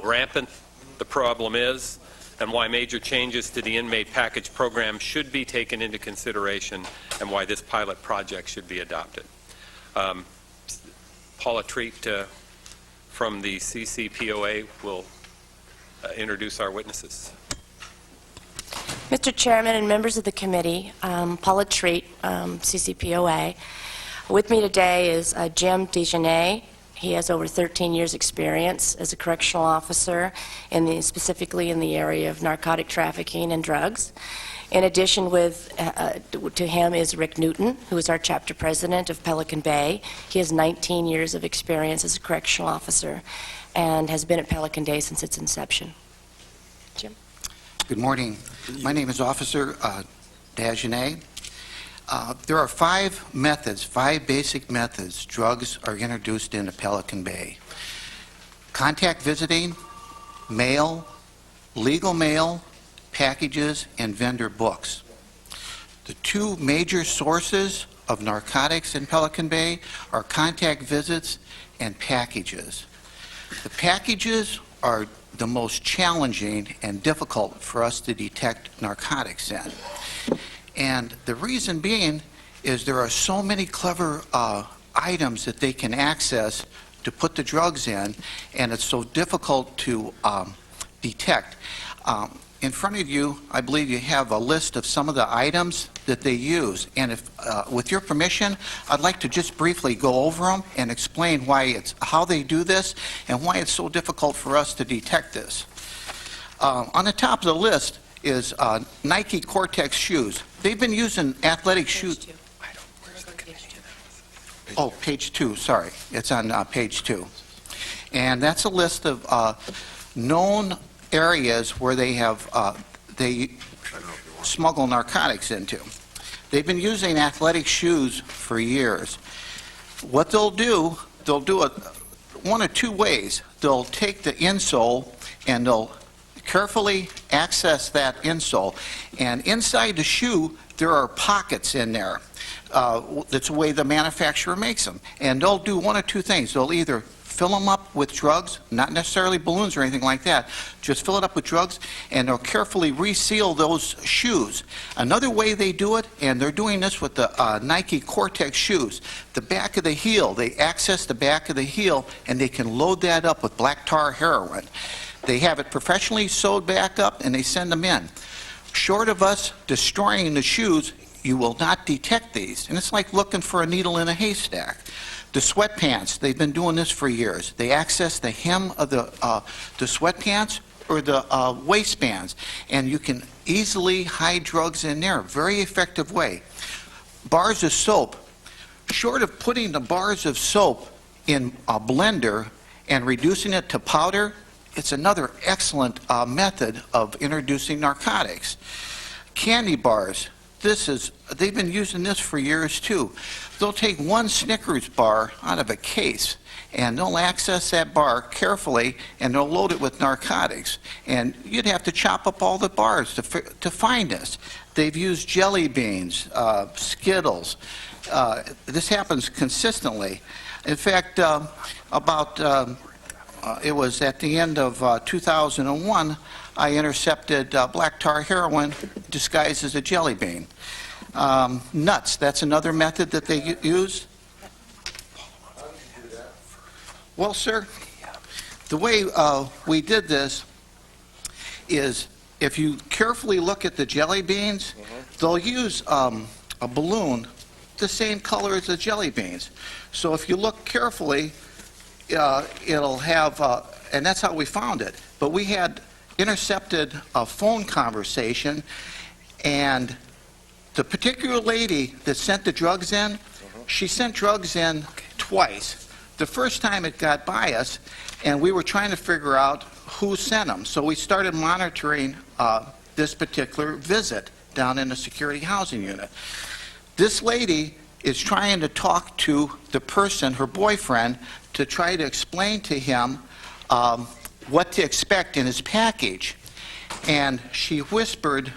rampant the problem is and why major changes to the inmate package program should be taken into consideration and why this pilot project should be adopted. Paula Treat from the CCPOA will introduce our witnesses. Mr. Chairman and members of the committee, Paula Treat, CCPOA. With me today is Jim Dagenais. He has over 13 years experience as a correctional officer, specifically in the area of narcotic trafficking and drugs. In addition to him is Rick Newton, who is our chapter president of Pelican Bay. He has 19 years of experience as a correctional officer and has been at Pelican Bay since its inception. Jim? Good morning. My name is Officer Dagenais. There are five basic methods drugs are introduced into Pelican Bay. Contact visiting, mail, legal mail, packages, and vendor books. The two major sources of narcotics in Pelican Bay are contact visits and packages. The packages are the most challenging and difficult for us to detect narcotics in. And the reason being is there are so many clever items that they can access to put the drugs in, and it's so difficult to detect. In front of you, I believe you have a list of some of the items that they use. And if, with your permission, I'd like to just briefly go over them and explain how they do this and why it's so difficult for us to detect this. On the top of the list is Nike Cortex shoes. They've been using athletic shoes. Oh, page 2, sorry. It's on page 2. And that's a list of known areas where they smuggle narcotics into. They've been using athletic shoes for years. What they'll do it one of two ways. They'll take the insole and they'll carefully access that insole, and inside the shoe there are pockets in there. That's the way the manufacturer makes them, and they'll do one of two things. They'll either fill them up with drugs, not necessarily balloons or anything like that, just fill it up with drugs, and they'll carefully reseal those shoes. Another way they do it, and they're doing this with the Nike Cortex shoes, the back of the heel, they access the back of the heel and they can load that up with black tar heroin. They have it professionally sewed back up and they send them in. Short of us destroying the shoes, you will not detect these, and it's like looking for a needle in a haystack. The sweatpants, they've been doing this for years. They access the hem of the sweatpants or the waistbands, and you can easily hide drugs in there. Very effective way. Bars of soap. Short of putting the bars of soap in a blender and reducing it to powder, it's another excellent method of introducing narcotics. Candy bars. They've been using this for years too. They'll take one Snickers bar out of a case and they'll access that bar carefully and they'll load it with narcotics. And you'd have to chop up all the bars to find this. They've used jelly beans, Skittles. This happens consistently. In fact, it was at the end of 2001, I intercepted black tar heroin disguised as a jelly bean. Nuts, that's another method that they use. Well, sir, the way we did this is if you carefully look at the jelly beans, they'll use a balloon the same color as the jelly beans. So if you look carefully, it'll have, and that's how we found it. But we had intercepted a phone conversation, and the particular lady that sent the drugs in, she sent drugs in twice. The first time it got by us, and we were trying to figure out who sent them. So we started monitoring this particular visit down in the security housing unit. This lady is trying to talk to the person, her boyfriend, to try to explain to him what to expect in his package. And she whispered,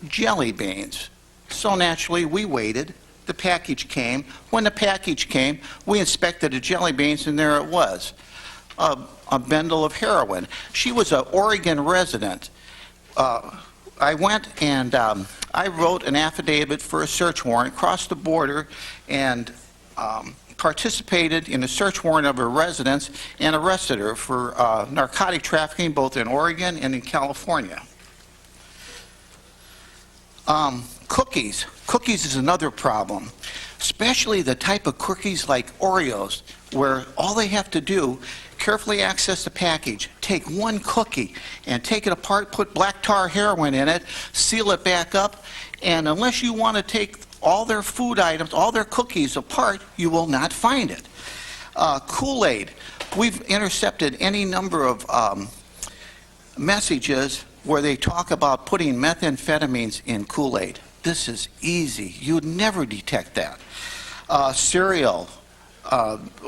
jelly beans. So naturally, we waited. The package came. When the package came, we inspected the jelly beans, and there it was. a bundle of heroin. She was an Oregon resident. I went and I wrote an affidavit for a search warrant, crossed the border, and participated in a search warrant of her residence and arrested her for narcotic trafficking both in Oregon and in California. Cookies. Cookies is another problem, especially the type of cookies like Oreos, where all they have to do, carefully access the package, take one cookie and take it apart, put black tar heroin in it, seal it back up, and unless you want to take all their food items, all their cookies apart, you will not find it. Kool-Aid. We've intercepted any number of messages where they talk about putting methamphetamines in Kool-Aid. This is easy. You'd never detect that. Cereal.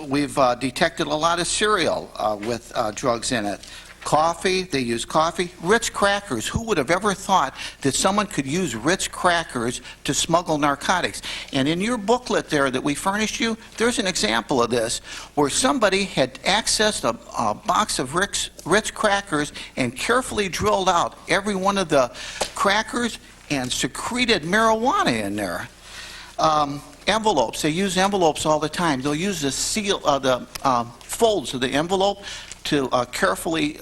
We've detected a lot of cereal with drugs in it. Coffee, they use coffee. Ritz crackers. Who would have ever thought that someone could use Ritz crackers to smuggle narcotics? And in your booklet there that we furnished you, there's an example of this where somebody had accessed a box of Ritz crackers and carefully drilled out every one of the crackers and secreted marijuana in there. Envelopes. They use envelopes all the time. They'll use the seal, the folds of the envelope to carefully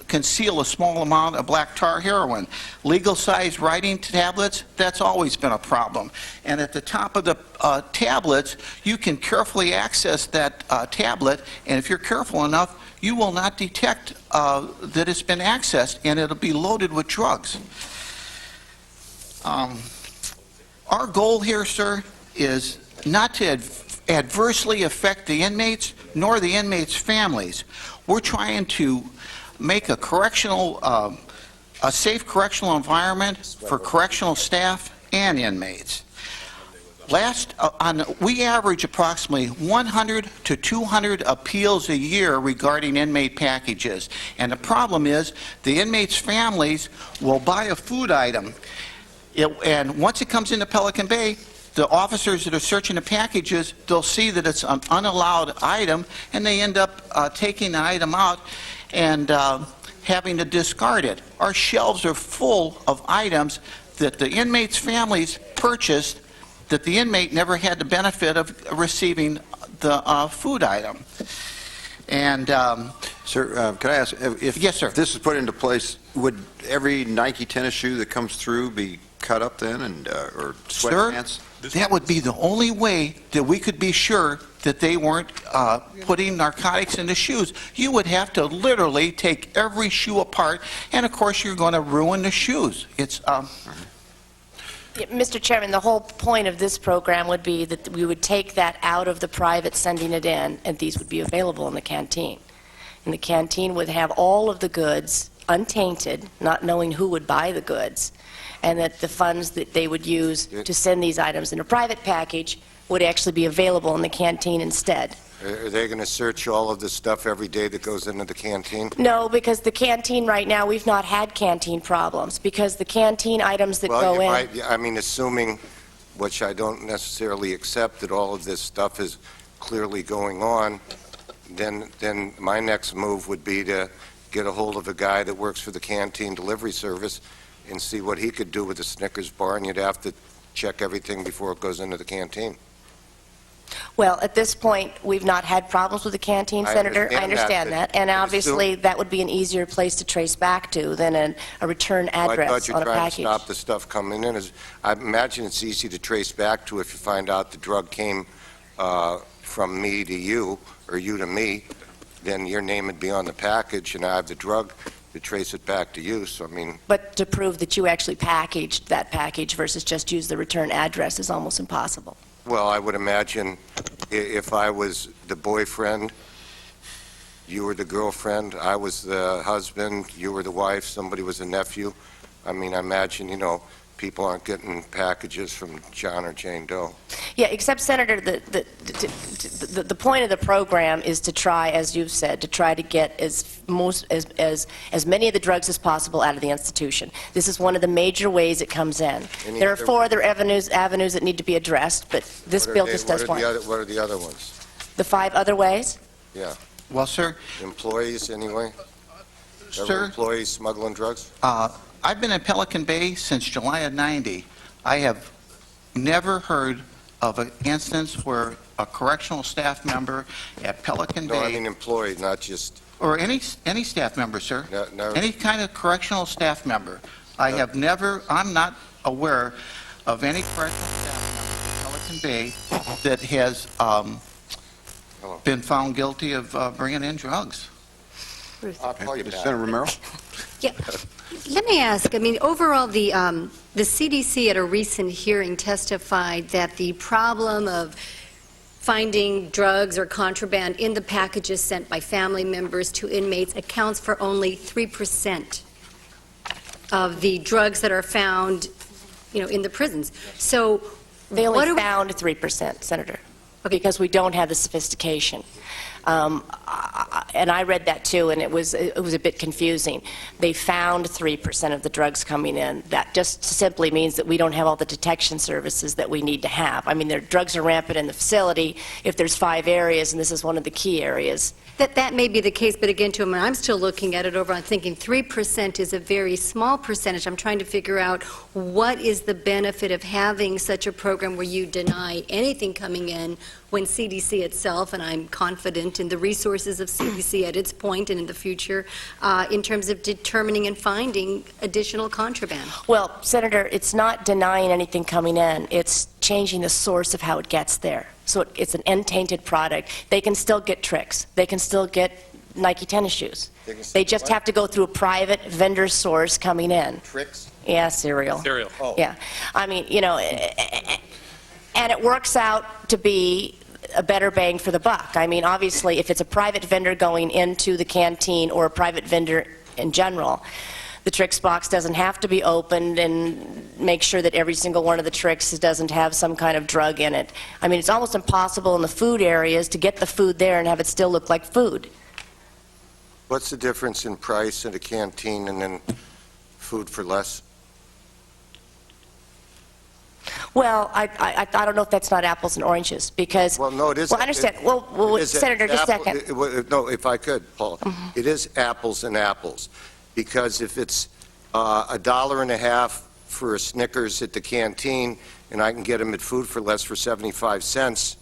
conceal a small amount of black tar heroin. Legal-sized writing tablets, that's always been a problem. And at the top of the tablets, you can carefully access that tablet, and if you're careful enough, you will not detect that it's been accessed, and it'll be loaded with drugs. Our goal here, sir, is not to adversely affect the inmates nor the inmates' families. We're trying to make a safe correctional environment for correctional staff and inmates. We average approximately 100 to 200 appeals a year regarding inmate packages. And the problem is the inmates' families will buy a food item, and once it comes into Pelican Bay, the officers that are searching the packages, they'll see that it's an unallowed item, and they end up taking the item out and having to discard it. Our shelves are full of items that the inmates' families purchased that the inmate never had the benefit of receiving the food item. And Sir, can I ask, yes, sir. If this is put into place, would every Nike tennis shoe that comes through be cut up then, and or sweatpants? Sir, that would be the only way that we could be sure that they weren't putting narcotics in the shoes. You would have to literally take every shoe apart, and of course you're going to ruin the shoes. It's Mr. Chairman, the whole point of this program would be that we would take that out of the private sending it in, and these would be available in the canteen. And the canteen would have all of the goods untainted, not knowing who would buy the goods, and that the funds that they would use to send these items in a private package would actually be available in the canteen instead. Are they going to search all of the stuff every day that goes into the canteen? No, because the canteen right now, we've not had canteen problems, because the canteen items that go in... I mean, assuming, which I don't necessarily accept, that all of this stuff is clearly going on, then my next move would be to get a hold of a guy that works for the canteen delivery service and see what he could do with the Snickers bar, and you'd have to check everything before it goes into the canteen. Well, at this point, we've not had problems with the canteen, Senator. I understand that. And obviously, that would be an easier place to trace back to than a return address on a package. I thought you tried to stop the stuff coming in. I imagine it's easy to trace back to if you find out the drug came from me to you, or you to me, then your name would be on the package, and I have the drug to trace it back to you. So, I mean... But to prove that you actually packaged that package versus just use the return address is almost impossible. Well, I would imagine if I was the boyfriend, you were the girlfriend, I was the husband, you were the wife, somebody was a nephew. I mean, I imagine, people aren't getting packages from John or Jane Doe. Yeah, except, Senator, the point of the program is to try, as you've said, to try to get as many of the drugs as possible out of the institution. This is one of the major ways it comes in. There are 4 other avenues that need to be addressed, but this bill just does one. What are the other ones? The 5 other ways? Yeah. Well, sir, Employees, anyway? Ever Sir? employees smuggling drugs? I've been in Pelican Bay since July of '90. I have never heard of an instance where a correctional staff member at Pelican No, I Bay, mean employee, not just, or any staff member, sir, no. any kind of correctional staff member, I'm not aware of any correctional staff member at Pelican Bay that has been found guilty of bringing in drugs. I'll call you back. Senator Romero? Yeah. Let me ask, I mean, overall, the CDC at a recent hearing testified that the problem of finding drugs or contraband in the packages sent by family members to inmates accounts for only 3% of the drugs that are found, in the prisons. So They what only are we- found 3%, Senator, because we don't have the sophistication. And I read that too, and it was a bit confusing. They found 3% of the drugs coming in. That just simply means that we don't have all the detection services that we need to have. I mean, drugs are rampant in the facility if there's 5 areas, and this is one of the key areas. That may be the case, but again, too, I'm still looking at it over, I'm thinking 3% is a very small percentage. I'm trying to figure out what is the benefit of having such a program where you deny anything coming in when CDC itself, and I'm confident in the resources of CDC at its point and in the future, in terms of determining and finding additional contraband. Well, Senator, it's not denying anything coming in. It's changing the source of how it gets there. So it's an untainted product. They can still get tricks. They can still get Nike tennis shoes. They just have to go through a private vendor source coming in. Tricks? Yeah, cereal. Cereal. Oh. Yeah. I mean, and it works out to be a better bang for the buck. I mean, obviously, if it's a private vendor going into the canteen or a private vendor in general, the tricks box doesn't have to be opened and make sure that every single one of the tricks doesn't have some kind of drug in it. I mean, it's almost impossible in the food areas to get the food there and have it still look like food. What's the difference in price in a canteen and then food for less? Well, I don't know if that's not apples and oranges, because... Well, no, it is. Well, I understand. Well, It is Senator, just a apple- second. No, if I could, Paul. It is apples and apples, because if it's $1.50 for a Snickers at the canteen, and I can get them at Food for Less for 75 cents,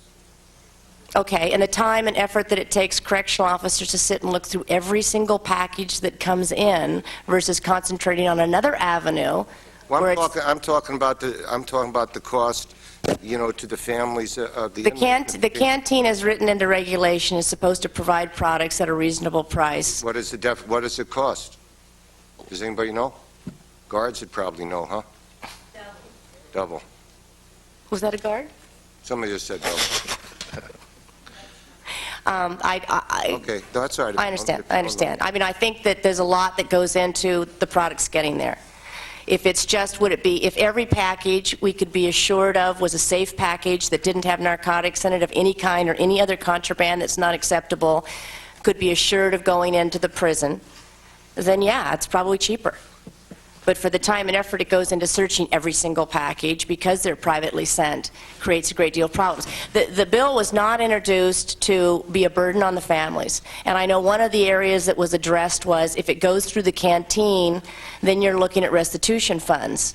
Okay, and the time and effort that it takes correctional officers to sit and look through every single package that comes in versus concentrating on another avenue well, where I'm talking about the cost, to the families of the inmates. the canteen is written into regulation is supposed to provide products at a reasonable price. What does it cost? Does anybody know? Guards would probably know, huh? Double. Was that a guard? Somebody just said double. Okay, no, that's all right. I understand. I mean, I think that there's a lot that goes into the products getting there. If it's just, if every package we could be assured of was a safe package that didn't have narcotics in it of any kind or any other contraband that's not acceptable, could be assured of going into the prison, then yeah, it's probably cheaper. But for the time and effort it goes into searching every single package, because they're privately sent, creates a great deal of problems. The bill was not introduced to be a burden on the families. And I know one of the areas that was addressed was if it goes through the canteen, then you're looking at restitution funds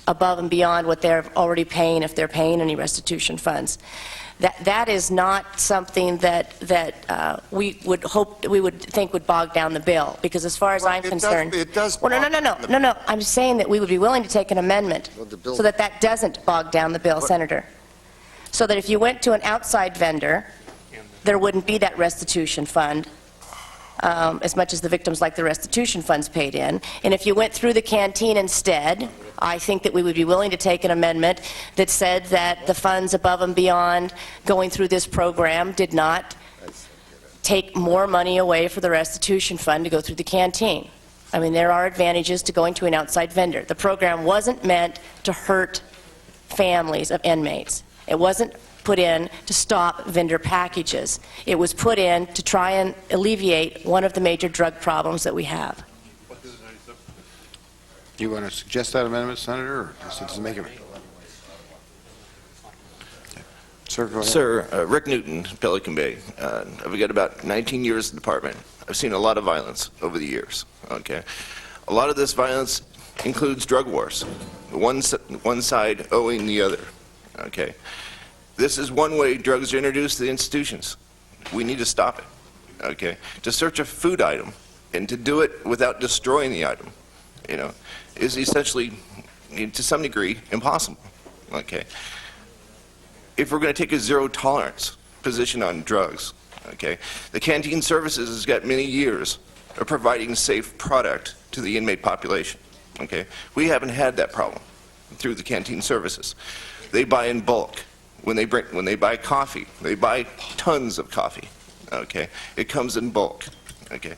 above and beyond what they're already paying, if they're paying any restitution funds. That is not something that we would think would bog down the bill, because as far as I'm concerned... It does. Well, no. I'm saying that we would be willing to take an amendment Well, the bill- so that doesn't bog down the bill, Senator. So that if you went to an outside vendor, there wouldn't be that restitution fund, as much as the victims like the restitution funds paid in. And if you went through the canteen instead, I think that we would be willing to take an amendment that said that the funds above and beyond going through this program did not take more money away for the restitution fund to go through the canteen. I mean, there are advantages to going to an outside vendor. The program wasn't meant to hurt families of inmates. It wasn't put in to stop vendor packages. It was put in to try and alleviate one of the major drug problems that we have. You want to suggest that amendment, Senator, or does it make it? Sir, go ahead. Sir, Rick Newton, Pelican Bay. I've got about 19 years in the department. I've seen a lot of violence over the years. Okay, a lot of this violence includes drug wars, one side owing the other. Okay, this is one way drugs are introduced to the institutions. We need to stop it. Okay, to search a food item and to do it without destroying the item, is essentially, to some degree, impossible. Okay. If we're going to take a zero tolerance position on drugs, okay, the canteen services has got many years of providing safe product to the inmate population. Okay, we haven't had that problem through the canteen services. They buy in bulk. When they buy coffee, they buy tons of coffee. Okay, it comes in bulk. Okay,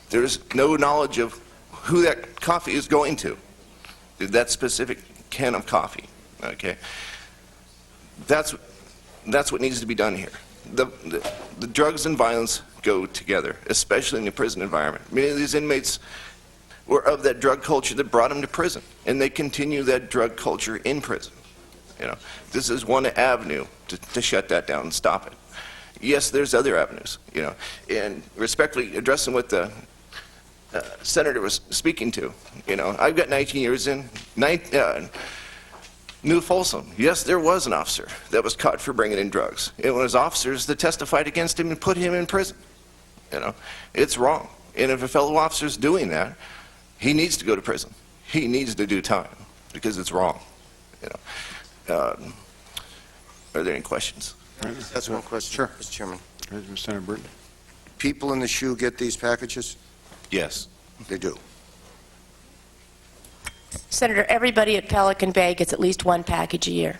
there's no knowledge of who that coffee is going to. That specific can of coffee. Okay, that's what needs to be done here. The drugs and violence go together, especially in the prison environment. Many of these inmates were of that drug culture that brought them to prison, and they continue that drug culture in prison. This is one avenue to shut that down and stop it. Yes, there's other avenues, and respectfully addressing what the senator was speaking to, I've got 19 years in, New Folsom. Yes, there was an officer that was caught for bringing in drugs. It was officers that testified against him and put him in prison. It's wrong. And if a fellow officer's doing that, he needs to go to prison. He needs to do time because it's wrong. Are there any questions? That's one question. Sure. Mr. Chairman. Senator Burton. People in the SHU get these packages? Yes. They do. Senator, everybody at Pelican Bay gets at least one package a year.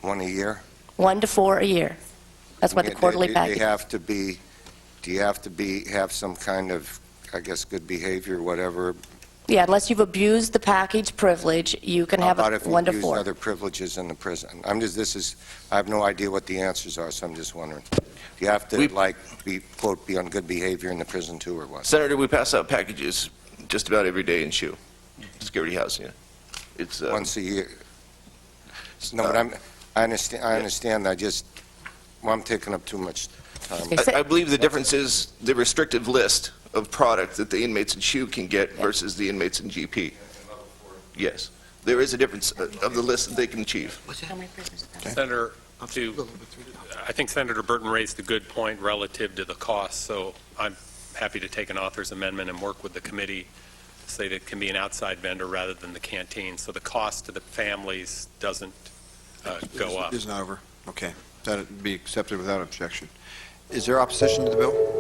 One a year? 1 to 4 a year. That's what the quarterly package. They have to be, do you have to have some kind of, I guess, good behavior, whatever? Yeah, unless you've abused the package privilege, you can have How about a if you 1 to use 4. other privileges in the prison? I have no idea what the answers are, so I'm just wondering. Do you have to, quote, be on good behavior in the prison too, or what? Senator, we pass out packages just about every day in SHU, security housing. It's Once a year? No, but I understand. I'm taking up too much time. I believe the difference is the restrictive list of product that the inmates in SHU can get versus the inmates in GP. Yes, there is a difference of the list that they can achieve. How many prisoners? Senator, I think Senator Burton raised a good point relative to the cost, so I'm happy to take an author's amendment and work with the committee to say that it can be an outside vendor rather than the canteen, so the cost to the families doesn't go up. Isn't over. Okay. That would be accepted without objection. Is there opposition to the bill?